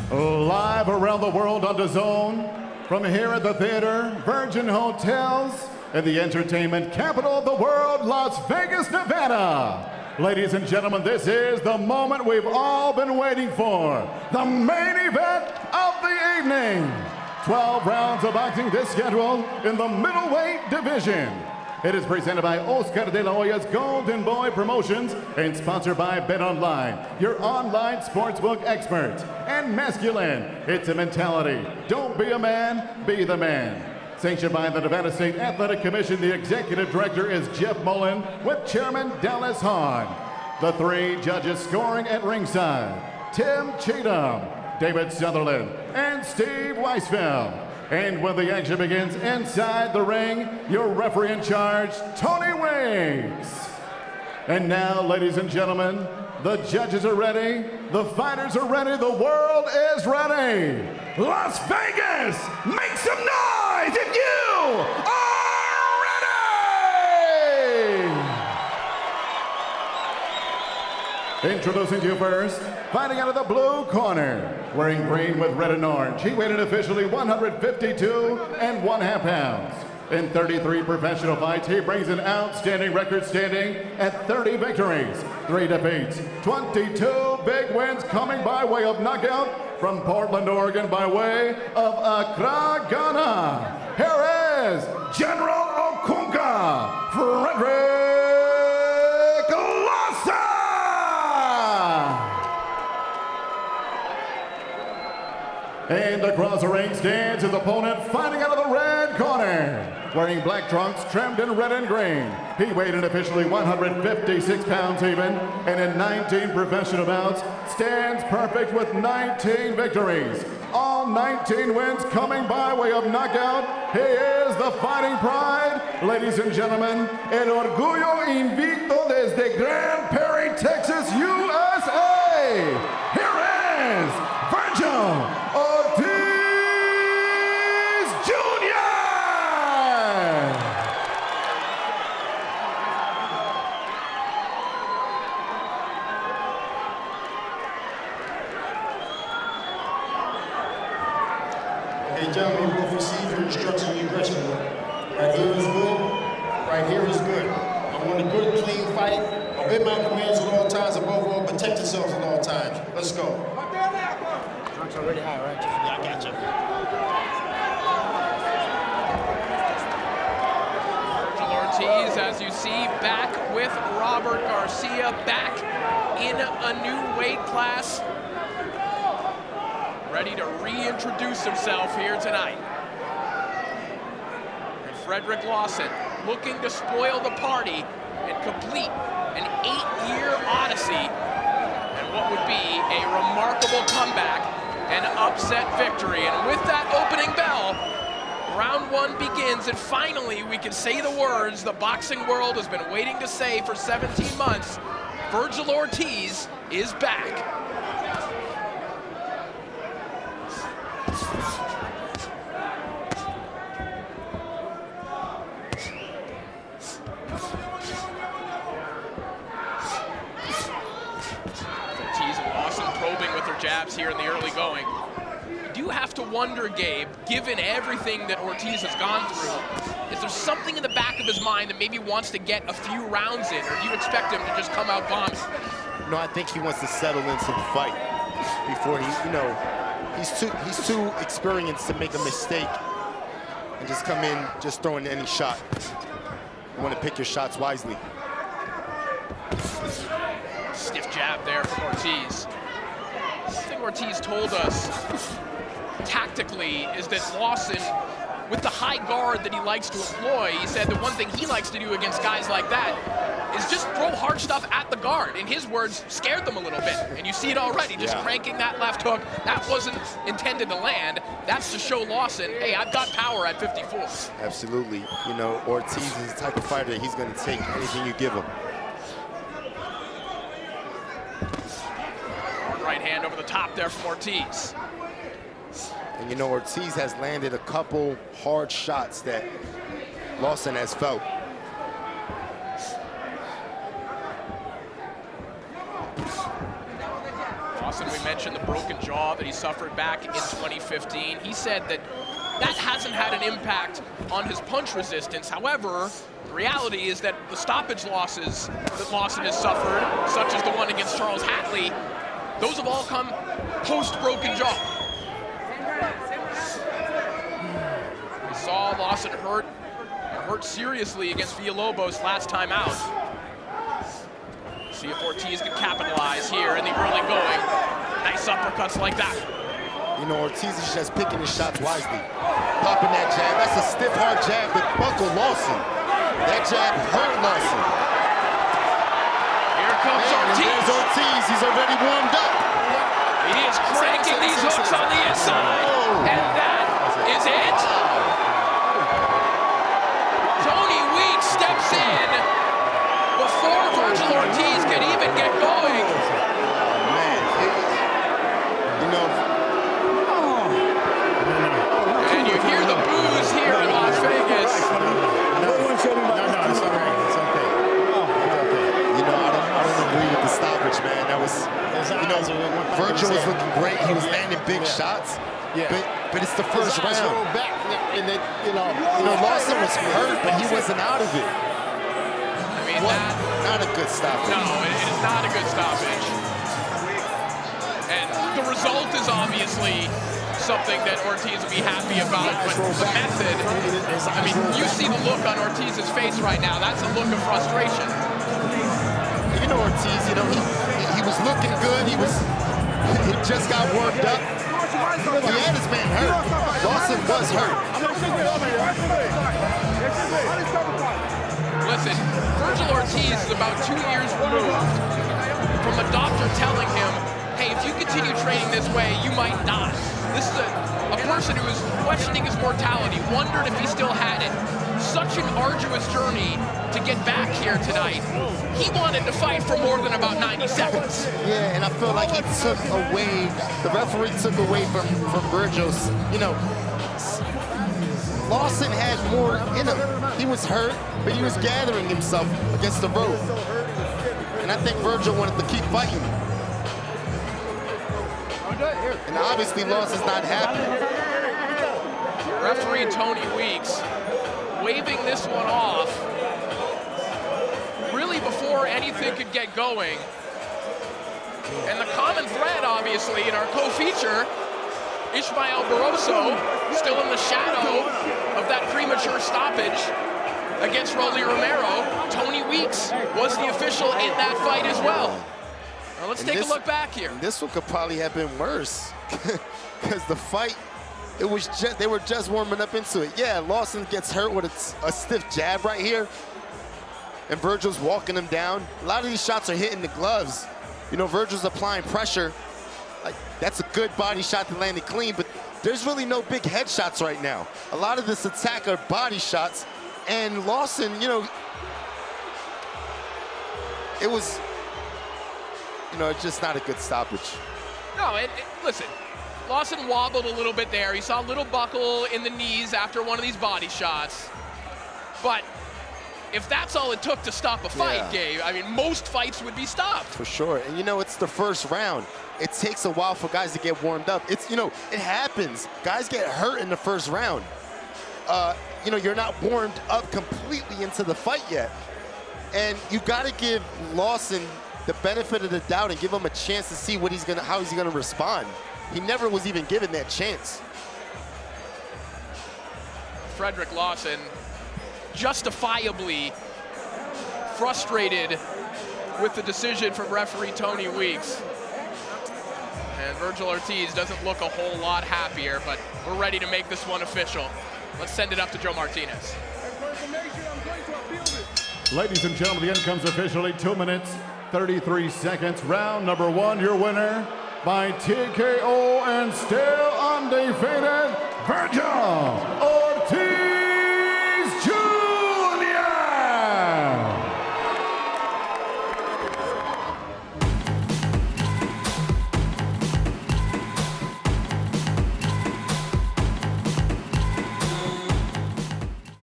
Live around the world on DAZN, from here at the theater, Virgin Hotels, in the entertainment capital of the world, Las Vegas, Nevada. Ladies and gentlemen, this is the moment we've all been waiting for. The main event of the evening. 12 rounds of boxing this schedule in the middleweight division. It is presented by Oscar de la Hoya's Golden Boy Promotions and sponsored by BetOnline, your online sportsbook experts. And masculine, it's a mentality. Don't be a man, be the man. Sanctioned by the Nevada State Athletic Commission, the executive director is Jeff Mullen with Chairman Dallas Hahn. The three judges scoring at ringside: Tim Cheatham, David Sutherland, and Steve Weisfeld. And when the action begins inside the ring, your referee in charge, Tony Wiggs. And now, ladies and gentlemen, the judges are ready, the fighters are ready, the world is ready. Las Vegas, make some noise if you are ready! Introducing to you first, fighting out of the blue corner, wearing green with red and orange. He weighed in officially 152.5 pounds. In 33 professional fights, he brings an outstanding record, standing at 30 victories, 3 defeats, 22 big wins coming by way of knockout from Portland, Oregon, by way of Accra, Ghana. Here is General Okunka, Fredrick Lawson! And across the ring stands his opponent, fighting out of the red corner. Wearing black trunks trimmed in red and green. He weighed in officially 156 pounds even, and in 19 professional bouts, stands perfect with 19 victories. All 19 wins coming by way of knockout. He is the fighting pride. Ladies and gentlemen, el orgullo invicto desde Grand Prairie, Texas, USA. Here is Vergil Ortiz Jr. Hey, gentlemen, you both received your instructions and aggression. Right here is good. Right here is good. I want a good, clean fight. Obey my commands at all times. Above all, protect yourselves at all times. Let's go. Trunk's already high, right? Yeah, I got you. Vergil Ortiz, as you see, back with Robert Garcia, back in a new weight class. Ready to reintroduce himself here tonight. And Fredrick Lawson looking to spoil the party and complete an 8-year odyssey and what would be a remarkable comeback and upset victory. And with that opening bell, round 1 begins, and finally we can say the words the boxing world has been waiting to say for 17 months. Vergil Ortiz is back. Ortiz and Lawson probing with their jabs here in the early going. You do have to wonder, Gabe, given everything that Ortiz has gone through, is there something in the back of his mind that maybe wants to get a few rounds in, or do you expect him to just come out bombing? No, I think he wants to settle into the fight before he, he's too experienced to make a mistake and just come in just throwing any shot. You want to pick your shots wisely. Stiff jab there from Ortiz. One thing Ortiz told us tactically is that Lawson, with the high guard that he likes to employ, he said the one thing he likes to do against guys like that is just throw hard stuff at the guard. In his words, scared them a little bit. And you see it already, just cranking that left hook. That wasn't intended to land. That's to show Lawson, hey, I've got power at 54. Absolutely. Ortiz is the type of fighter that he's going to take anything you give him. Hard right hand over the top there from Ortiz. And Ortiz has landed a couple hard shots that Lawson has felt. Lawson, we mentioned mentioned the broken jaw that he suffered back in 2015. He said that hasn't had an impact on his punch resistance. However, the reality is that the stoppage losses that Lawson has suffered, such as the one against Charles Hatley, those have all come post-broken jaw. We saw Lawson hurt seriously against Villalobos last time out. See if Ortiz can capitalize here in the early going. Nice uppercuts like that. You know, Ortiz is just picking his shots wisely. Popping that jab. That's a stiff, hard jab that buckled Lawson. That jab hurt Lawson. Here comes Ortiz. There's Ortiz. He's already warmed up. He is cranking these hooks on the inside. And that is it. Tony Weeks steps in before Vergil Ortiz can even get going. Man, you know. And you hear the boos here in Las Vegas. No, it's okay. It's okay. You know, I don't agree with the stoppage, man. That was, you know, Vergil was looking great. He was landing big shots. Yeah. But it's the first round. Back and then, you know, Lawson was hurt, but he wasn't out of it. I mean, Not a good stoppage. No, it is not a good stoppage. And the result is obviously something that Ortiz will be happy about, but the method, I mean, you see the look on Ortiz's face right now. That's a look of frustration. You know, Ortiz, you know, he was looking good. He just got worked up. He had his man hurt. Lawson was hurt. Listen, Vergil Ortiz is about 2 years removed from a doctor telling him, hey, if you continue training this way, you might die. This is a person who is questioning his mortality, wondered if he still had it. Such an arduous journey to get back here tonight. He wanted to fight for more than about 90 seconds. Yeah, and I feel like he took away, the referee took away from Vergil's, you know, Lawson had more in him. He was hurt, but he was gathering himself against the rope. And I think Vergil wanted to keep fighting. And obviously Lawson's not happy. Referee Tony Weeks waving this one off really before anything could get going. And the common thread, obviously, in our co-feature, Ishmael Barroso, still in the shadow of that premature stoppage against Rolly Romero. Tony Weeks was the official in that fight as well. Now let's take a look back here. This one could probably have been worse because the fight, it was just, they were just warming up into it. Yeah, Lawson gets hurt with a stiff jab right here, and Vergil's walking him down. A lot of these shots are hitting the gloves. You know, Vergil's applying pressure. Like, that's a good body shot that landed clean, but there's really no big headshots right now. A lot of this attack are body shots, and Lawson, you know, it was, you know, it's just not a good stoppage. No, listen, Lawson wobbled a little bit there. He saw a little buckle in the knees after one of these body shots. But if that's all it took to stop a fight, Gabe, I mean, most fights would be stopped. For sure, and you know, it's the first round. It takes a while for guys to get warmed up. It's, you know, it happens. Guys get hurt in the first round. You know, you're not warmed up completely into the fight yet. And you gotta give Lawson the benefit of the doubt and give him a chance to see what he's gonna, how he's gonna respond. He never was even given that chance. Fredrick Lawson justifiably frustrated with the decision from referee Tony Weeks. And Vergil Ortiz doesn't look a whole lot happier, but we're ready to make this one official. Let's send it up to Joe Martinez. Ladies and gentlemen, the end comes officially 2 minutes, 33 seconds. Round number one, your winner by TKO and still undefeated, Vergil Ortiz.